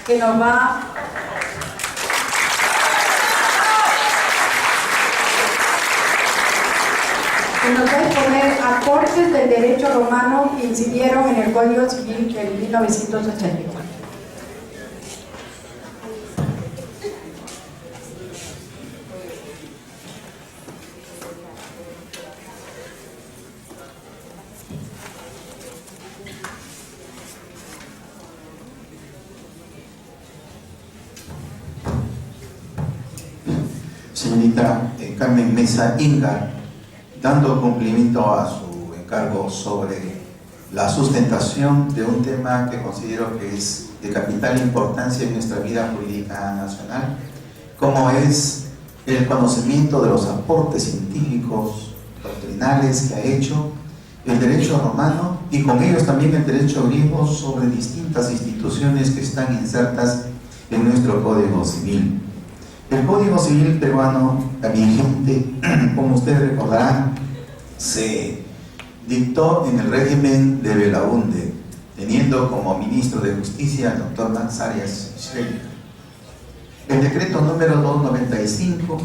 que nos va a exponer aportes del derecho romano que incidieron en el Código Civil de 1984. Señorita Carmen Mesa Inga, dando cumplimiento a su encargo sobre la sustentación de un tema que considero que es de capital importancia en nuestra vida jurídica nacional, como es el conocimiento de los aportes científicos, doctrinales que ha hecho el derecho romano y con ellos también el derecho griego sobre distintas instituciones que están insertas en nuestro Código Civil. El Código Civil peruano, vigente, como ustedes recordarán, se dictó en el régimen de Belaúnde, teniendo como ministro de Justicia al doctor Max Arias Schreiner. El decreto número 295,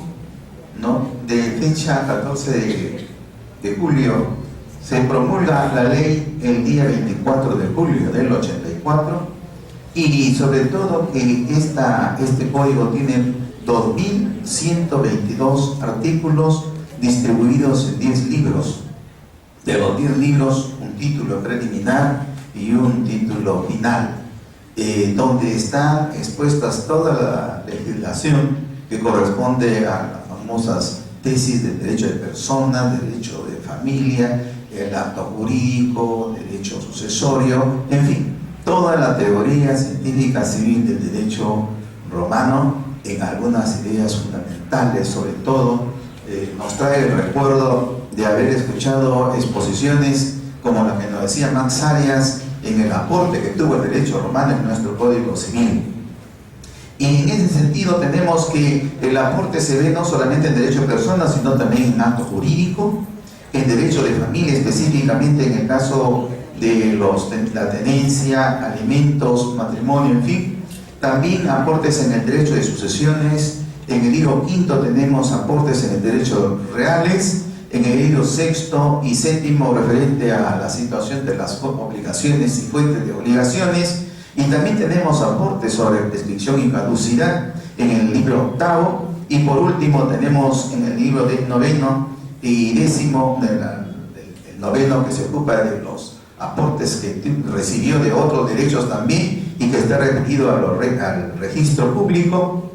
de fecha 14 de julio, se promulga la ley el día 24 de julio del 84 y sobre todo que este código tiene 2.122 artículos distribuidos en 10 libros. De los 10 libros, un título preliminar y un título final, donde están expuestas toda la legislación que corresponde a las famosas tesis de derecho de persona, derecho de familia, el acto jurídico, derecho sucesorio, en fin, toda la teoría científica civil del derecho romano en algunas ideas fundamentales. Sobre todo nos trae el recuerdo de haber escuchado exposiciones como la que nos decía Max Arias en el aporte que tuvo el derecho romano en nuestro Código Civil. Y en ese sentido tenemos que el aporte se ve no solamente en derecho de personas, sino también en acto jurídico, en derecho de familia, específicamente en el caso de la tenencia, alimentos, matrimonio, en fin. También aportes en el derecho de sucesiones. En el libro quinto tenemos aportes en el derecho reales. En el libro sexto y séptimo referente a la situación de las obligaciones y fuentes de obligaciones. Y también tenemos aportes sobre prescripción y caducidad en el libro octavo. Y por último tenemos en el libro noveno y décimo, el noveno, que se ocupa de los aportes que recibió de otros derechos también y que está referido al registro público.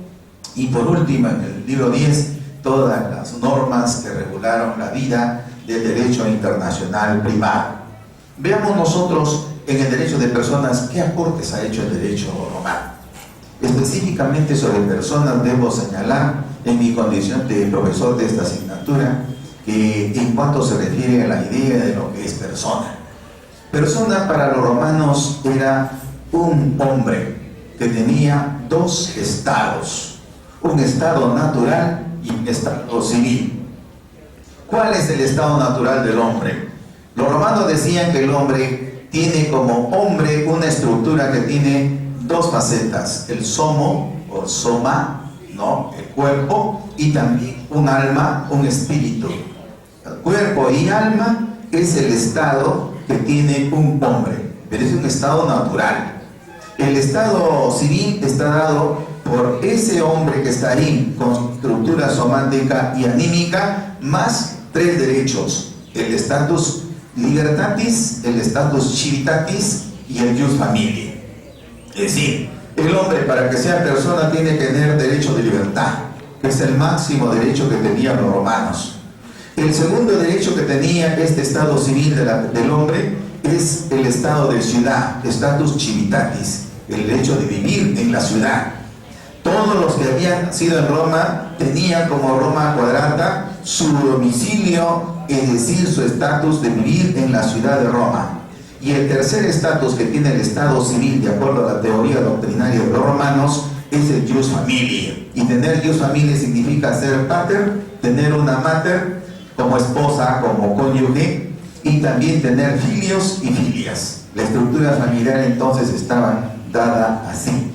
Y por último, en el libro 10, todas las normas que regularon la vida del derecho internacional privado. Veamos nosotros en el derecho de personas qué aportes ha hecho el derecho romano. Específicamente sobre personas debo señalar, en mi condición de profesor de esta asignatura, que en cuanto se refiere a la idea de lo que es persona. Persona para los romanos era un hombre que tenía dos estados, un estado natural y un estado civil. ¿Cuál es el estado natural del hombre? Los romanos decían que el hombre tiene como hombre una estructura que tiene dos facetas, el somo o soma, el cuerpo, y también un alma, un espíritu. El cuerpo y alma es el estado que tiene un hombre, pero es un estado natural. El estado civil está dado por ese hombre que está ahí, con estructura somática y anímica, más tres derechos: el status libertatis, el status civitatis y el jus familiae. Es decir, el hombre, para que sea persona, tiene que tener derecho de libertad, que es el máximo derecho que tenían los romanos. El segundo derecho que tenía este estado civil del hombre es el estado de ciudad, status civitatis, el derecho de vivir en la ciudad. Todos los que habían nacido en Roma tenían como Roma Quadrata su domicilio, es decir, su estatus de vivir en la ciudad de Roma. Y el tercer estatus que tiene el estado civil, de acuerdo a la teoría doctrinaria de los romanos, es el jus familiae. Y tener jus familiae significa ser pater, tener una mater como esposa, como cónyuge, y también tener filios y filias. La estructura familiar entonces estaba dada así: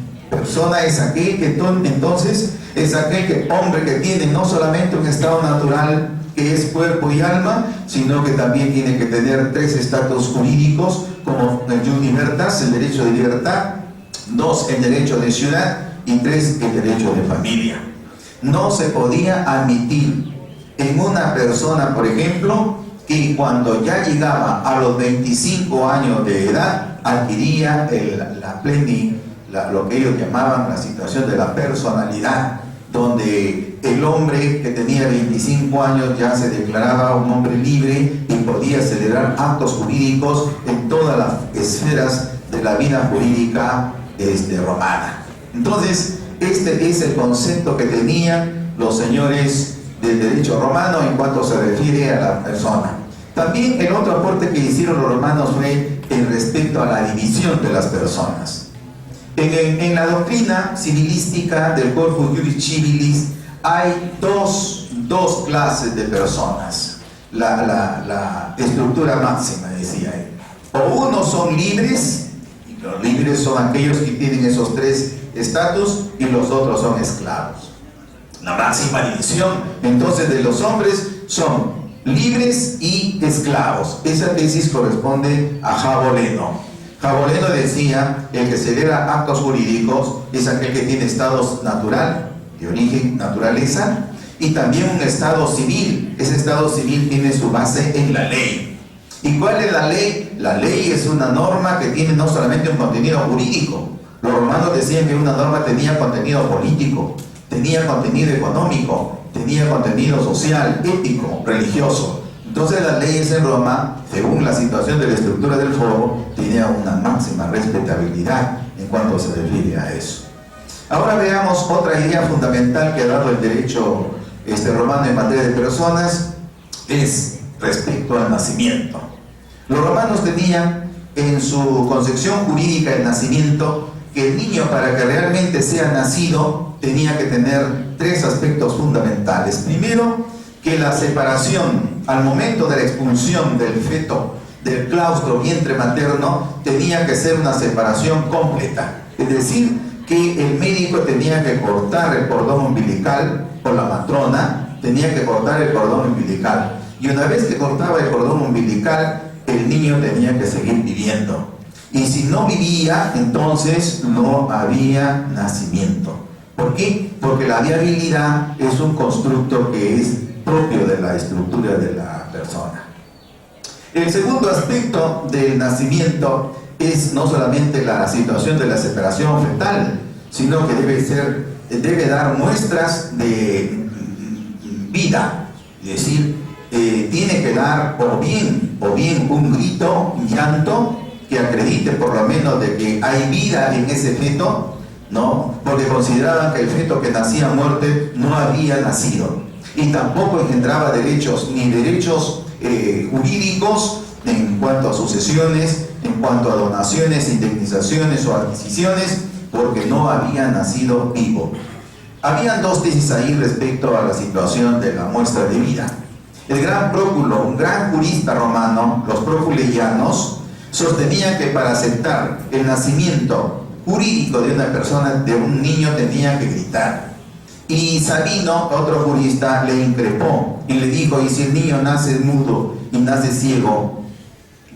persona es aquel que entonces es aquel hombre que tiene no solamente un estado natural que es cuerpo y alma, sino que también tiene que tener 3 estatus jurídicos, como el jus libertas, el derecho de libertad, 2, el derecho de ciudad, y 3, el derecho de familia. No se podía admitir en una persona, por ejemplo, que cuando ya llegaba a los 25 años de edad, adquiría lo que ellos llamaban la situación de la personalidad, donde el hombre que tenía 25 años ya se declaraba un hombre libre y podía celebrar actos jurídicos en todas las esferas de la vida jurídica romana. Entonces, este es el concepto que tenían los señores del derecho romano en cuanto se refiere a la persona. También el otro aporte que hicieron los romanos fue en respecto a la división de las personas. En la doctrina civilística del Corpus Juris Civilis hay dos clases de personas. La estructura máxima, decía él. O unos son libres, y los libres son aquellos que tienen esos 3 estatus, y los otros son esclavos. La máxima división entonces de los hombres son libres y esclavos. Esa tesis corresponde a Jaboleno. Jaboleno decía: el que celebra actos jurídicos es aquel que tiene estados natural, de origen, naturaleza, y también un estado civil. Ese estado civil tiene su base en la ley. ¿Y cuál es la ley? La ley es una norma que tiene no solamente un contenido jurídico. Los romanos decían que una norma tenía contenido político, tenía contenido económico, tenía contenido social, ético, religioso. Entonces las leyes en Roma, según la situación de la estructura del foro, tenían una máxima respetabilidad en cuanto se refiere a eso. Ahora veamos otra idea fundamental que ha dado el derecho romano en materia de personas, es respecto al nacimiento. Los romanos tenían en su concepción jurídica el nacimiento, que el niño, para que realmente sea nacido, tenía que tener 3 aspectos fundamentales. Primero, que la separación al momento de la expulsión del feto del claustro vientre materno tenía que ser una separación completa, es decir, que el médico tenía que cortar el cordón umbilical, o la matrona tenía que cortar el cordón umbilical, y una vez que cortaba el cordón umbilical, el niño tenía que seguir viviendo, y si no vivía, entonces no había nacimiento. ¿Por qué? Porque la viabilidad es un constructo que es propio de la estructura de la persona. El segundo aspecto del nacimiento es no solamente la situación de la separación fetal, sino que debe dar muestras de vida, es decir, tiene que dar o bien un grito, un llanto, que acredite por lo menos de que hay vida en ese feto, ¿no? Porque consideraban que el feto que nacía a muerte no había nacido, y tampoco engendraba derechos, ni derechos jurídicos en cuanto a sucesiones, en cuanto a donaciones, indemnizaciones o adquisiciones, porque no había nacido vivo. Habían 2 tesis ahí respecto a la situación de la muestra de vida. El gran próculo, un gran jurista romano, los proculeianos, sostenían que para aceptar el nacimiento jurídico de una persona, de un niño, tenía que gritar. Y Sabino, otro jurista, le increpó y le dijo: y si el niño nace mudo y nace ciego,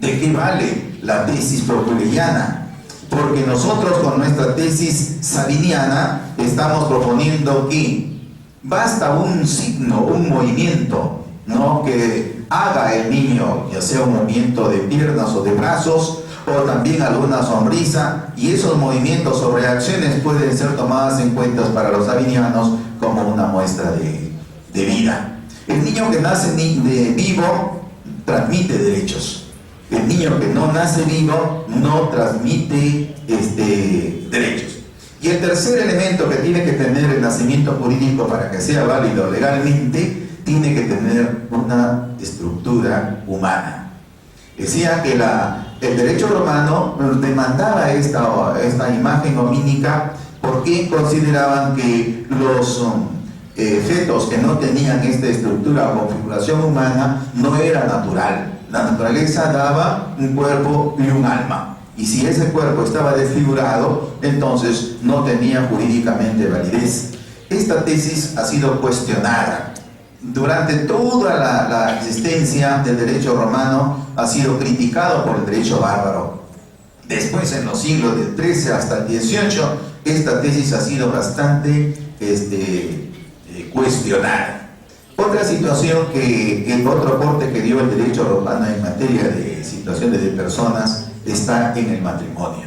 ¿de qué vale la tesis proculeiana? Porque nosotros con nuestra tesis sabiniana estamos proponiendo que basta un signo, un movimiento, ¿no?, que haga el niño, ya sea un movimiento de piernas o de brazos, o también alguna sonrisa, y esos movimientos o reacciones pueden ser tomadas en cuenta para los sabinianos como una muestra de vida. El niño que nace vivo transmite derechos. El niño que no nace vivo no transmite derechos. Y el tercer elemento que tiene que tener el nacimiento jurídico para que sea válido legalmente, tiene que tener una estructura humana. Decía que el derecho romano demandaba esta imagen homínica, porque consideraban que los fetos que no tenían esta estructura o configuración humana no era natural. La naturaleza daba un cuerpo y un alma. Y si ese cuerpo estaba desfigurado, entonces no tenía jurídicamente validez. Esta tesis ha sido cuestionada. Durante toda la existencia del derecho romano ha sido criticado por el derecho bárbaro. Después, en los siglos del XIII hasta el XVIII, esta tesis ha sido bastante cuestionada. Otra situación el otro aporte que dio el derecho romano en materia de situaciones de personas está en el matrimonio.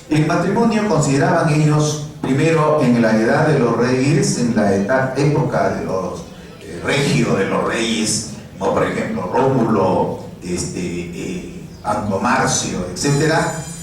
El matrimonio consideraban ellos, primero en la edad de los reyes, en la época de los regio de los reyes, como por ejemplo Rómulo, Antomarcio, etc.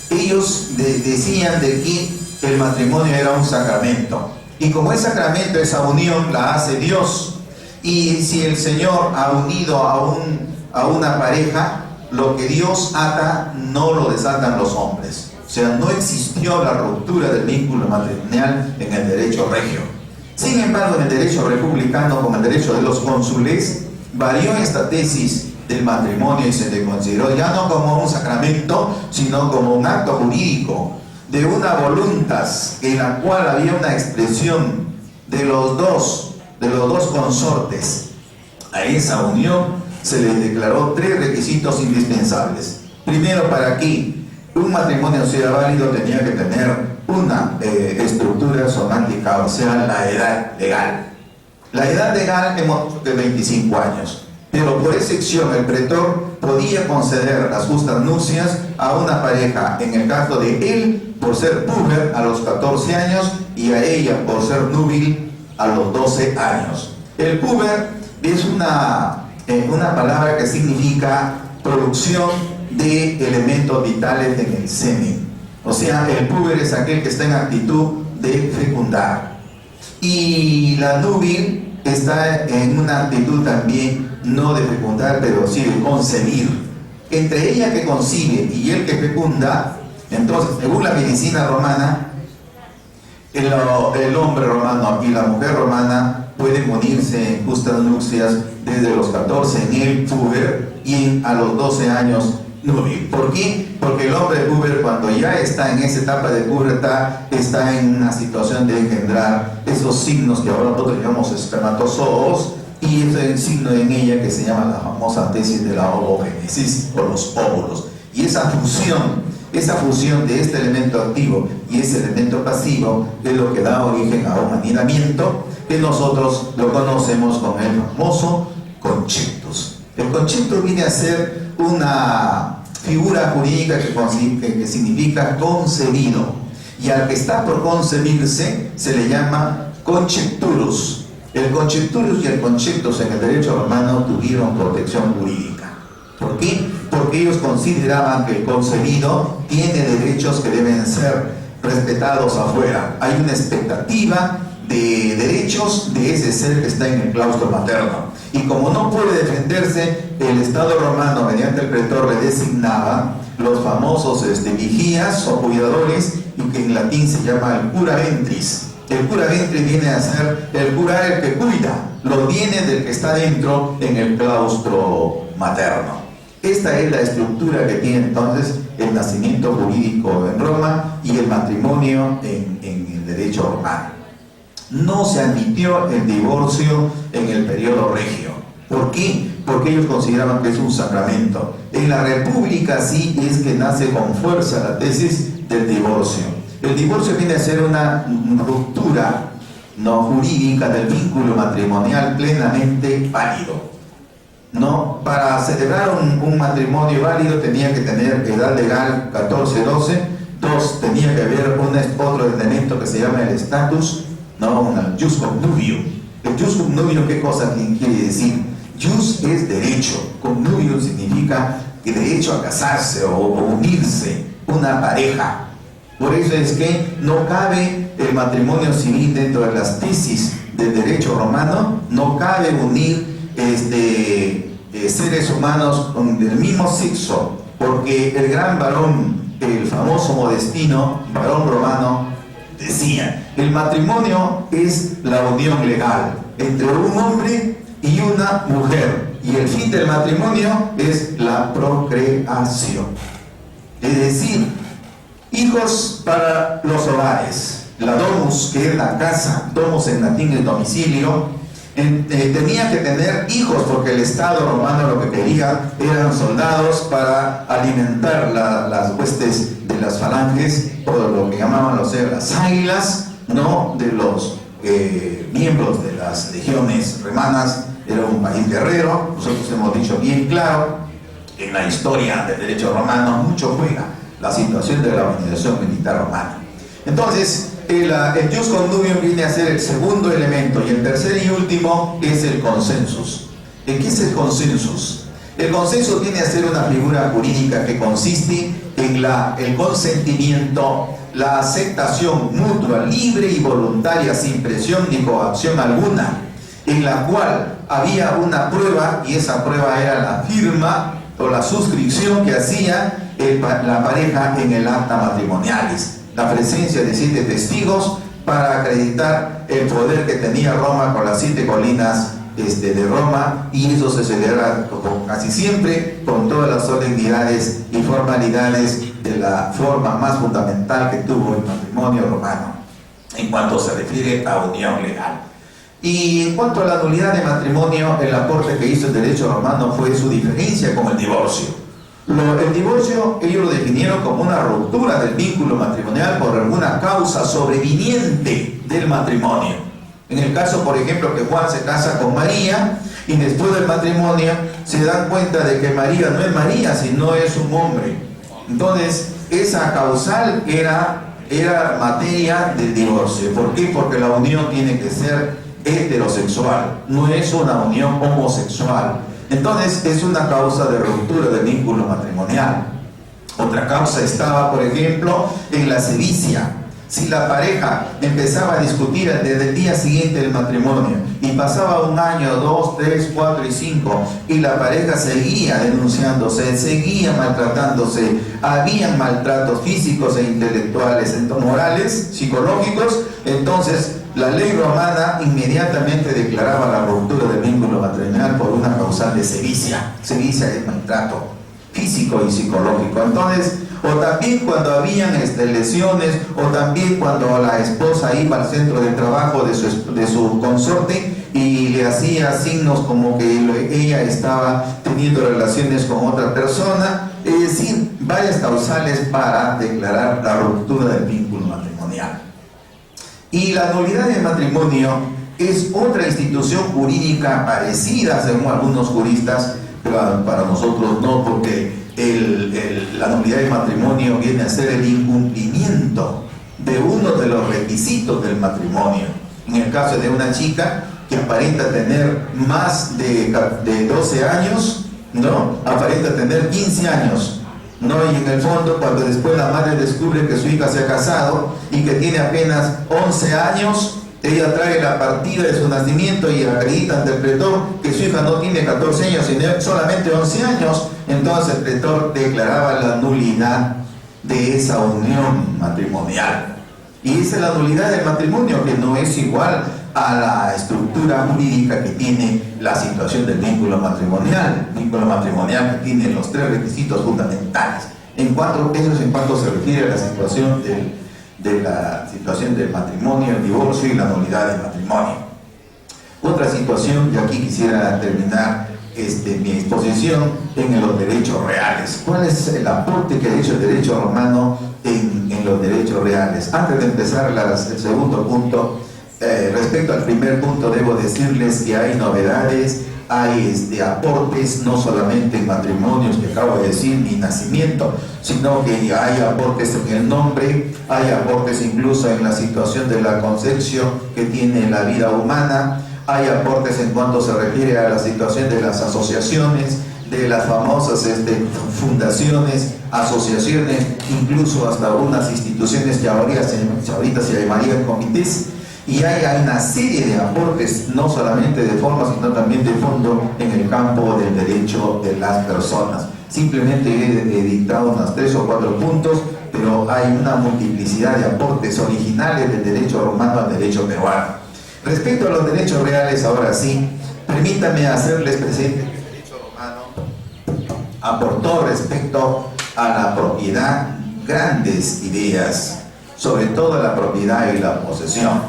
Ellos decían de que el matrimonio era un sacramento. Y como es sacramento, esa unión la hace Dios. Y si el Señor ha unido a una pareja, lo que Dios ata no lo desatan los hombres. O sea, no existió la ruptura del vínculo matrimonial en el derecho regio. Sin embargo, en el derecho republicano, como el derecho de los cónsules, varió esta tesis del matrimonio y se le consideró ya no como un sacramento, sino como un acto jurídico de una voluntas en la cual había una expresión de los dos consortes. A esa unión se les declaró 3 requisitos indispensables. Primero, para que un matrimonio sea válido tenía que tener una estructura somática, o sea, la edad legal. La edad legal hemos de 25 años, pero por excepción el pretor podía conceder las justas nupcias a una pareja, en el caso de él por ser puber a los 14 años y a ella por ser núbil a los 12 años. El puber es una palabra que significa producción de elementos vitales en el semen. O sea, el puber es aquel que está en actitud de fecundar. Y la núbil está en una actitud también no de fecundar, pero sí de concebir. Entre ella que concibe y él que fecunda, entonces, según la medicina romana, el hombre romano y la mujer romana pueden unirse en justas nupcias desde los 14 en el puber y a los 12 años núbil. ¿Por qué? Porque el hombre puber, cuando ya está en esa etapa de pubertad, está en una situación de engendrar esos signos que ahora nosotros llamamos espermatozoos, y es el signo en ella que se llama la famosa tesis de la ovogénesis o los óvulos. Y esa fusión de este elemento activo y ese elemento pasivo es lo que da origen a un anidamiento que nosotros lo conocemos con el famoso conceptus. El concepto viene a ser una figura jurídica que significa concebido, y al que está por concebirse se le llama concepturus. El concepturus y el conceptus en el derecho romano tuvieron protección jurídica. ¿Por qué? Porque ellos consideraban que el concebido tiene derechos que deben ser respetados afuera. Hay una expectativa de derechos de ese ser que está en el claustro materno. Y como no puede defenderse, el Estado romano, mediante el pretor, le designaba los famosos vigías o cuidadores, y que en latín se llama el cura ventris. El cura ventris viene a ser el cura el que cuida los bienes del que está dentro en el claustro materno. Esta es la estructura que tiene entonces el nacimiento jurídico en Roma y el matrimonio en el derecho romano. No se admitió el divorcio en el periodo regio. ¿Por qué? Porque ellos consideraban que es un sacramento. En la República sí es que nace con fuerza la tesis del divorcio. El divorcio viene a ser una ruptura no jurídica del vínculo matrimonial plenamente válido. No, para celebrar un matrimonio válido tenía que tener edad legal 14, 12. 2, tenía que haber otro elemento que se llama el status, no, un jus connubium. El jus connubium, ¿qué cosa quiere decir? Jus es derecho, connubium significa el derecho a casarse o unirse, una pareja. Por eso es que no cabe el matrimonio civil dentro de las tesis del derecho romano, no cabe unir seres humanos del mismo sexo, porque el gran varón, el famoso Modestino, varón romano, decía: el matrimonio es la unión legal entre un hombre y una mujer, y el fin del matrimonio es la procreación. Es decir, Hijos para los hogares. La domus, que es la casa, domus en latín es domicilio, tenía que tener hijos porque el Estado romano lo que quería eran soldados para alimentar las huestes de las falanges, por lo que llamaban las águilas, ¿no?, de los miembros de las legiones romanas. Era un país guerrero. Nosotros hemos dicho bien claro, en la historia del derecho romano mucho juega la situación de la organización militar romana. Entonces, el jus connubium viene a ser el segundo elemento, y el tercer y último es el consensus. ¿Qué es el consensus? El consensus viene a ser una figura jurídica que consiste en el consentimiento, la aceptación mutua, libre y voluntaria, sin presión ni coacción alguna, en la cual había una prueba, y esa prueba era la firma o la suscripción que hacía la pareja en el acta matrimonialis, la presencia de 7 testigos para acreditar el poder que tenía Roma con las 7 colinas de Roma, y eso se celebra casi siempre con todas las solemnidades y formalidades de la forma más fundamental que tuvo el matrimonio romano en cuanto se refiere a unión legal. Y en cuanto a la nulidad de matrimonio, el aporte que hizo el derecho romano fue su diferencia con el divorcio. El divorcio ellos lo definieron como una ruptura del vínculo matrimonial por alguna causa sobreviniente del matrimonio. En el caso, por ejemplo, que Juan se casa con María y después del matrimonio se dan cuenta de que María no es María, sino es un hombre. Entonces, esa causal era materia del divorcio. ¿Por qué? Porque la unión tiene que ser heterosexual, no es una unión homosexual. Entonces es una causa de ruptura del vínculo matrimonial. Otra causa estaba, por ejemplo, en la sevicia. Si la pareja empezaba a discutir desde el día siguiente del matrimonio y pasaba 1 año, 2, 3, 4 y 5, y la pareja seguía denunciándose, seguía maltratándose, habían maltratos físicos e intelectuales, morales, psicológicos, entonces la ley romana inmediatamente declaraba la ruptura del vínculo matrimonial por una causal de sevicia. Sevicia es maltrato físico y psicológico. Entonces, o también cuando habían lesiones, o también cuando la esposa iba al centro de trabajo de su consorte y le hacía signos como que ella estaba teniendo relaciones con otra persona, es decir, varias causales para declarar la ruptura del vínculo matrimonial. Y la nulidad del matrimonio es otra institución jurídica parecida, según algunos juristas, pero para nosotros no, porque la nulidad del matrimonio viene a ser el incumplimiento de uno de los requisitos del matrimonio. En el caso de una chica que aparenta tener más de 12 años, ¿no?, aparenta tener 15 años, ¿no? Y en el fondo, cuando después la madre descubre que su hija se ha casado y que tiene apenas 11 años, ella trae la partida de su nacimiento y acredita ante el pretor que su hija no tiene 14 años, sino solamente 11 años. Entonces el pretor declaraba la nulidad de esa unión matrimonial. Y esa es la nulidad del matrimonio, que no es igual a la estructura jurídica que tiene la situación del vínculo matrimonial que tiene los 3 requisitos fundamentales. Eso es en cuanto se refiere a la situación del matrimonio, el divorcio y la nulidad del matrimonio. Otra situación, y aquí quisiera terminar mi exposición, en los derechos reales. ¿Cuál es el aporte que ha hecho el derecho romano en los derechos reales? Antes de empezar el segundo punto, respecto al primer punto, debo decirles que hay novedades, hay aportes, no solamente en matrimonios que acabo de decir, ni nacimiento, sino que hay aportes en el nombre, hay aportes incluso en la situación de la concepción que tiene la vida humana, hay aportes en cuanto se refiere a la situación de las asociaciones, de las famosas fundaciones, asociaciones, incluso hasta algunas instituciones que ahorita se llamarían comités. Y hay una serie de aportes, no solamente de forma, sino también de fondo, en el campo del derecho de las personas. Simplemente he dictado unos 3 o 4 puntos, pero hay una multiplicidad de aportes originales del derecho romano al derecho peruano. Respecto a los derechos reales, ahora sí, permítanme hacerles presente que el derecho romano aportó respecto a la propiedad grandes ideas, sobre todo la propiedad y la posesión.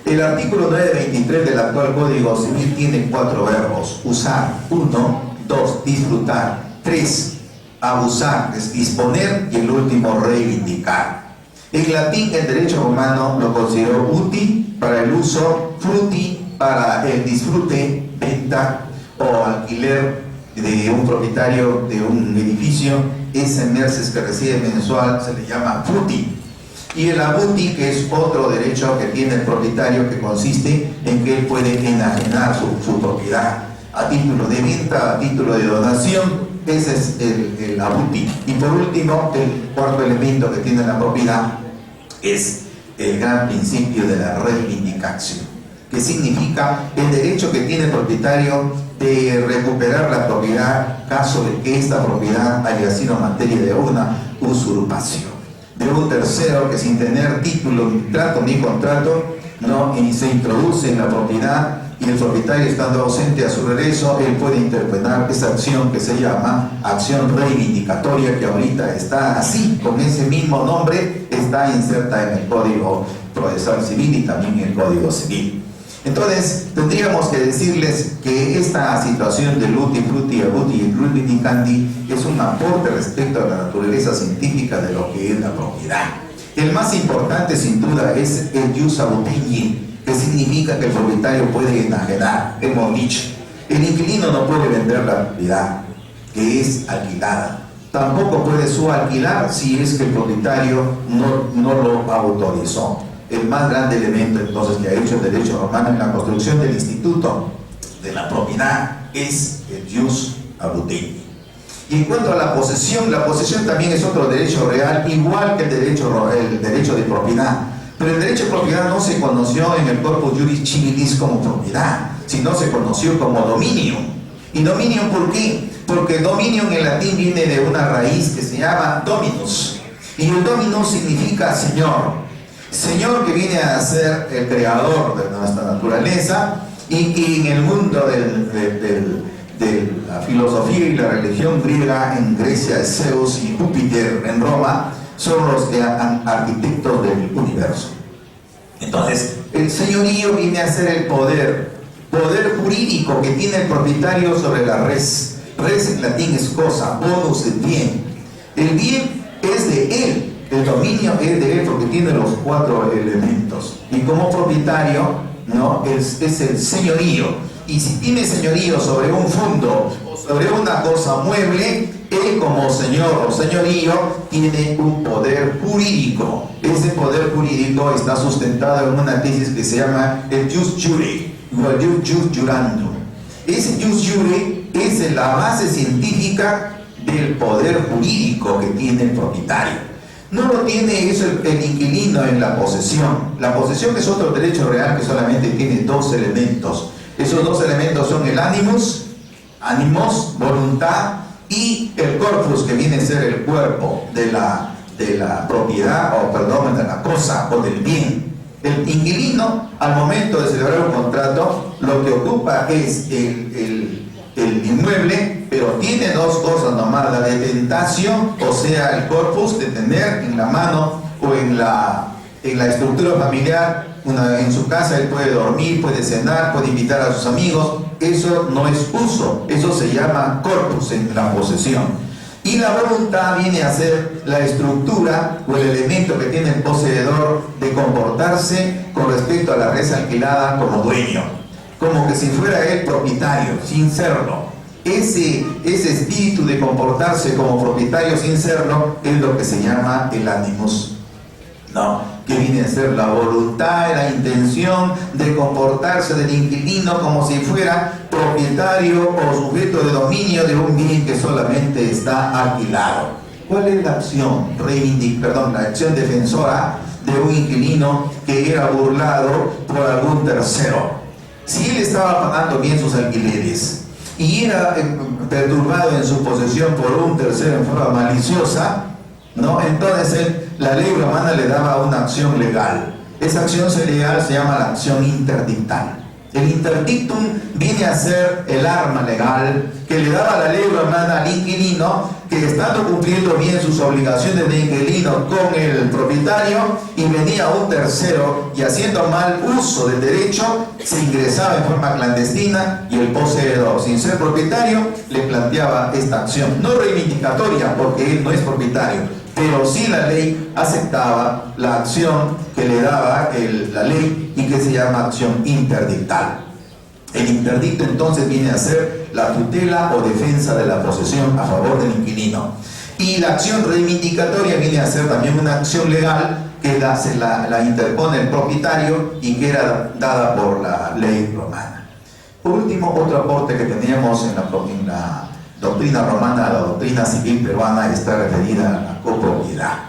El artículo 923 del actual Código Civil tiene 4 verbos: usar, 1, 2, disfrutar, 3, abusar, es disponer, y el último, reivindicar. En latín, el derecho romano lo consideró uti para el uso, fruti para el disfrute, venta o alquiler de un propietario de un edificio. Ese merces que recibe mensual se le llama fruti. Y el abuti, que es otro derecho que tiene el propietario, que consiste en que él puede enajenar su propiedad a título de venta, a título de donación. Ese es el abuti. Y por último, el cuarto elemento que tiene la propiedad es el gran principio de la reivindicación, que significa el derecho que tiene el propietario de recuperar la propiedad caso de que esta propiedad haya sido materia de una usurpación de un tercero, que sin tener título, ni trato ni contrato, no, y se introduce en la propiedad, y el propietario, estando ausente a su regreso, él puede interpretar esa acción que se llama acción reivindicatoria, que ahorita está así, con ese mismo nombre, está inserta en el Código Procesal Civil y también en el Código Civil. Entonces, tendríamos que decirles que esta situación de uti, fruti, abuti y reivindicandi es un aporte respecto a la naturaleza científica de lo que es la propiedad. El más importante, sin duda, es el jus abutendi, que significa que el propietario puede enajenar. Hemos dicho, el inquilino no puede vender la propiedad, que es alquilada. Tampoco puede subalquilar si es que el propietario no lo autorizó. El más grande elemento entonces que ha hecho el derecho romano en la construcción del instituto de la propiedad es el jus abutendi. Y en cuanto a la posesión también es otro derecho real, igual que el derecho de propiedad. Pero el derecho de propiedad no se conoció en el corpus juris civilis como propiedad, sino se conoció como dominium. ¿Y dominium por qué? Porque dominium en latín viene de una raíz que se llama dominus. Y el dominus significa señor. Señor, que viene a ser el creador de nuestra naturaleza, y en el mundo de la filosofía y la religión griega, en Grecia es Zeus, y Júpiter en Roma son los arquitectos del universo. Entonces, el señorío viene a ser el poder jurídico que tiene el propietario sobre la res. Res en latín es cosa, bonus es bien. El bien es de él. El dominio es de él porque tiene los 4 elementos. Y como propietario, ¿no? es el señorío. Y si tiene señorío sobre un fondo o sobre una cosa mueble, él como señor o señorío tiene un poder jurídico. Ese poder jurídico está sustentado en una tesis que se llama el jus jure, o el jus jurandum. Ese jus jure es la base científica del poder jurídico que tiene el propietario. No lo tiene eso el inquilino en la posesión. La posesión es otro derecho real que solamente tiene 2 elementos. Esos 2 elementos son el animus, voluntad, y el corpus, que viene a ser el cuerpo de la propiedad, de la cosa o del bien. El inquilino, al momento de celebrar un contrato, lo que ocupa es el inmueble, pero tiene 2 cosas nomás: la detentación, o sea, el corpus, de tener en la mano o en la estructura familiar. En su casa él puede dormir, puede cenar, puede invitar a sus amigos. Eso no es uso, eso se llama corpus en la posesión. Y la voluntad viene a ser la estructura o el elemento que tiene el poseedor de comportarse con respecto a la res alquilada como dueño, como que si fuera él propietario, sin serlo. Ese espíritu de comportarse como propietario sin serlo es lo que se llama el animus, que viene a ser la voluntad, la intención de comportarse del inquilino como si fuera propietario o sujeto de dominio de un bien que solamente está alquilado. ¿Cuál es la acción? La acción defensora de un inquilino que era burlado por algún tercero. Si él estaba pagando bien sus alquileres y era perturbado en su posesión por un tercero en forma maliciosa, entonces la ley romana le daba una acción legal. Esa acción legal se llama la acción interdictal. El interdictum viene a ser el arma legal que le daba la ley romana al inquilino que estando cumpliendo bien sus obligaciones de inquilino con el propietario y venía un tercero y haciendo mal uso del derecho, se ingresaba en forma clandestina y el poseedor, sin ser propietario, le planteaba esta acción, no reivindicatoria porque él no es propietario, pero sí la ley aceptaba la acción que le daba la ley y que se llama acción interdictal. El interdicto entonces viene a ser la tutela o defensa de la posesión a favor del inquilino. Y la acción reivindicatoria viene a ser también una acción legal que la interpone el propietario y que era dada por la ley romana. Por último, otro aporte que teníamos en la doctrina romana, la doctrina civil peruana, está referida a la copropiedad.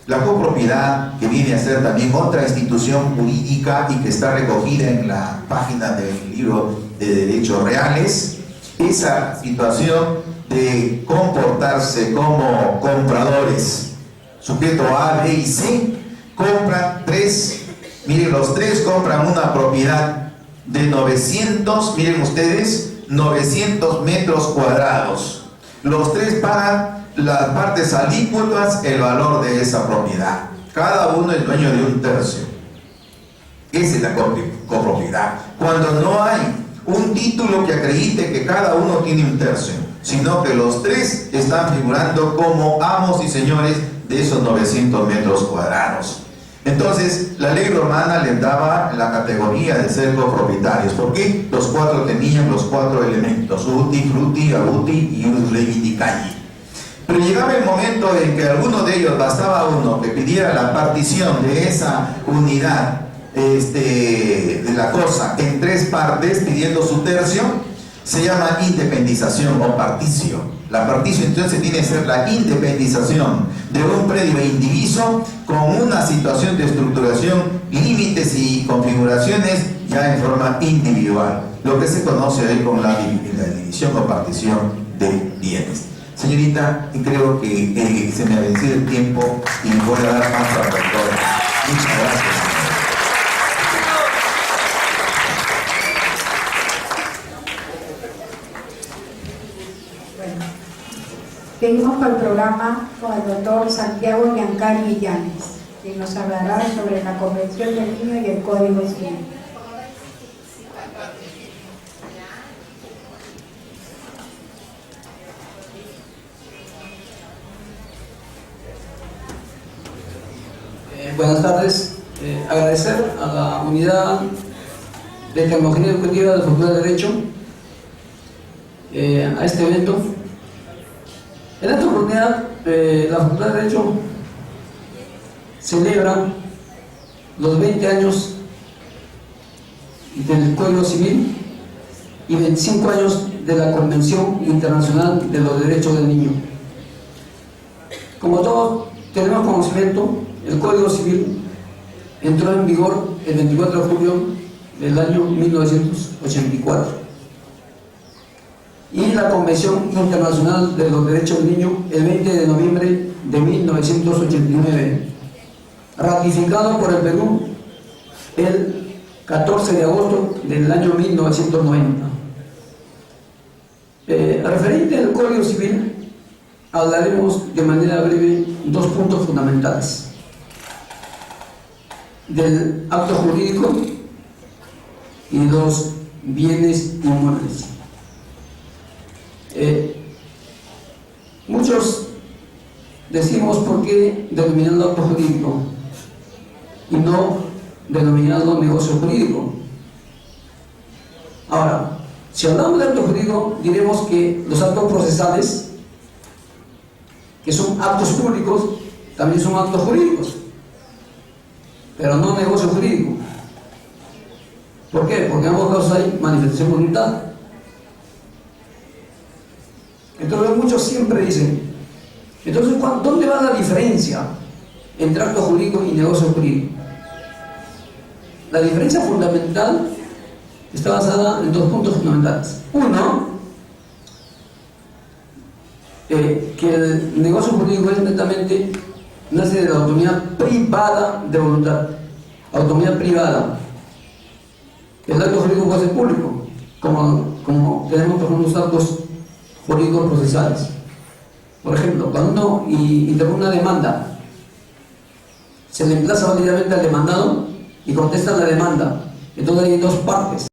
La copropiedad, que viene a ser también otra institución jurídica y que está recogida en la página del libro de Derechos Reales, esa situación de comportarse como compradores, sujeto A, B y C, compran tres, miren, los tres compran una propiedad de 900, miren ustedes, 900 metros cuadrados. Los tres pagan las partes alícuotas, el valor de esa propiedad. Cada uno es dueño de un tercio. Esa es la copropiedad. Cuando no hay un título que acredite que cada uno tiene un tercio, sino que los tres están figurando como amos y señores de esos 900 metros cuadrados. Entonces, la ley romana les daba la categoría de ser copropietarios. ¿Por qué? Los cuatro tenían los cuatro elementos: uti, fruti, abuti y ius reivindicandi. Pero llegaba el momento en que alguno de ellos, bastaba uno que pidiera la partición de esa unidad de la cosa en tres partes, pidiendo su tercio, se llama independización o particio. La particio entonces tiene que ser la independización de un predio indiviso con una situación de estructuración, límites y configuraciones ya en forma individual, lo que se conoce hoy con la división o partición de bienes. Señorita, creo que se me ha vencido el tiempo y voy a dar paso al rector. Muchas gracias. Bueno, seguimos con el programa con el doctor Santiago Giancari Llanes, que nos hablará sobre la Convención del Niño y el Código Civil. Buenas tardes. Agradecer a la unidad de tecnología educativa de la Facultad de Derecho a este evento. En esta oportunidad, la Facultad de Derecho celebra los 20 años del Código Civil y 25 años de la Convención Internacional de los Derechos del Niño. Como todos tenemos conocimiento, el Código Civil entró en vigor el 24 de julio del año 1984 y la Convención Internacional de los Derechos del Niño el 20 de noviembre de 1989, ratificado por el Perú el 14 de agosto del año 1990. Referente al Código Civil, hablaremos de manera breve dos puntos fundamentales: del acto jurídico y los bienes inmuebles. Muchos decimos por qué denominarlo acto jurídico y no denominarlo negocio jurídico. Ahora, si hablamos de acto jurídico, diremos que los actos procesales, que son actos públicos, también son actos jurídicos, pero no negocio jurídico. ¿Por qué? Porque en ambos casos hay manifestación voluntaria. Entonces muchos siempre dicen, entonces ¿dónde va la diferencia entre acto jurídico y negocio jurídico? La diferencia fundamental está basada en dos puntos fundamentales. Uno, que el negocio jurídico es netamente, nace de la autonomía privada de voluntad, autonomía privada. El acto jurídico puede ser público, como tenemos por ejemplo los actos jurídicos procesales. Por ejemplo, cuando uno interpone una demanda, se le emplaza válidamente al demandado y contesta la demanda. Entonces hay dos partes.